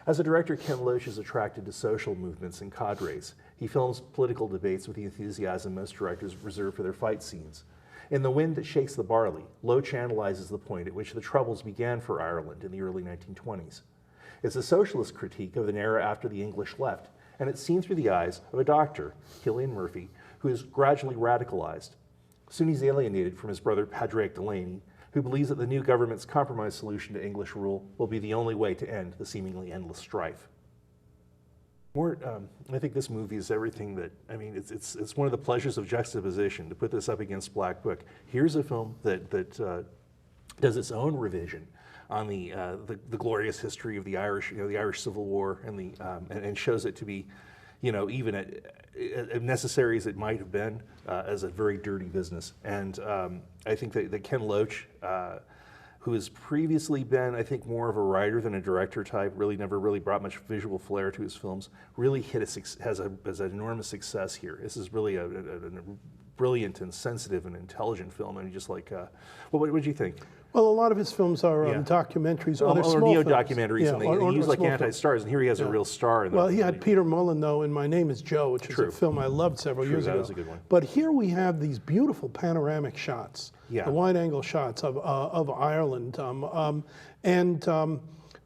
As a director, Ken Loach is attracted to social movements and cadres. He films political debates with the enthusiasm most directors reserve for their fight scenes. In The Wind That Shakes the Barley, Loach analyzes the point at which the Troubles began for Ireland in the early 1920s. It's a socialist critique of an era after the English left, and it's seen through the eyes of a doctor, Cillian Murphy, who is gradually radicalized. Soon he's alienated from his brother Padraig Delaney, who believes that the new government's compromise solution to English rule will be the only way to end the seemingly endless strife. Mort, I think this movie is everything that, I mean, it's one of the pleasures of juxtaposition to put this up against Black Book. Here's a film that does its own revision on the glorious history of the Irish, the Irish Civil War, and shows it to be, even as necessary as it might have been, as a very dirty business. And I think that Ken Loach, who has previously been, I think, more of a writer than a director type, really never really brought much visual flair to his films, really has an enormous success here. This is really a brilliant and sensitive and intelligent film, and just like, what did you think? Well, a lot of his films are documentaries or neo-documentaries, and they use like anti-stars, and here he has a real star in that. Well, he had Peter Mullen, though, in My Name is Joe, which is a film I loved several years ago. That was a good one. But here we have these beautiful panoramic shots, the wide-angle shots of Ireland,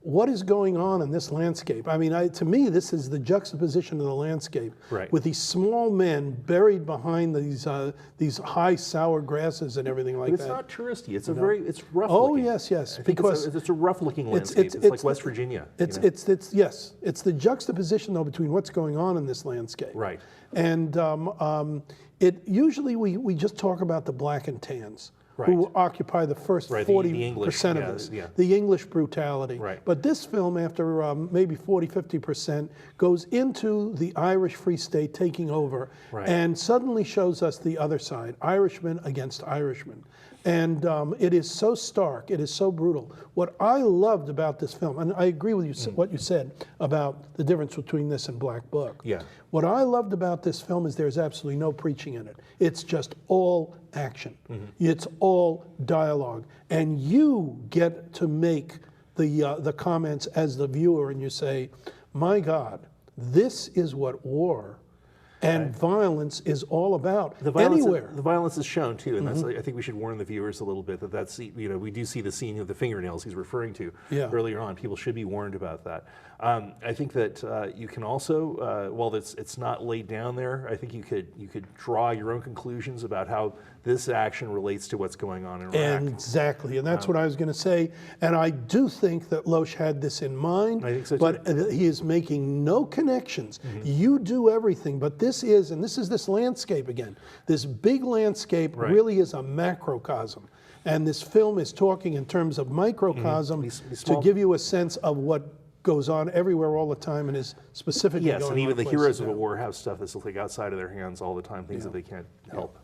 what is going on in this landscape? I mean, to me, this is the juxtaposition of the landscape with these small men buried behind these high sour grasses and everything like that. But it's not touristy. It's it's rough. Oh looking. yes, because it's a rough-looking landscape. It's like West Virginia. It's the juxtaposition though between what's going on in this landscape. Right. And usually we just talk about the black and tans. Who occupy the first 40% of this, the English brutality. But this film, after maybe 40–50%, goes into the Irish Free State taking over and suddenly shows us the other side, Irishmen against Irishmen. And it is so stark, it is so brutal. What I loved about this film, and I agree with you what you said about the difference between this and Black Book. What I loved about this film is there's absolutely no preaching in it. It's just all action. It's all dialogue. And you get to make the comments as the viewer, and you say, my God, this is what war and violence is all about. Anywhere. The violence is shown too, and that's, I think we should warn the viewers a little bit that we do see the scene of the fingernails he's referring to earlier on. People should be warned about that. I think that you can also, while it's not laid down there, I think you could draw your own conclusions about how this action relates to what's going on in Iraq. Exactly, and that's what I was going to say. And I do think that Loach had this in mind, I think so too. But he is making no connections. You do everything, but this landscape again. This big landscape really is a macrocosm. And this film is talking in terms of microcosm to give you a sense of what goes on everywhere all the time and is specifically going on. Yes, and even the heroes of a war have stuff that's like outside of their hands all the time, things that they can't help.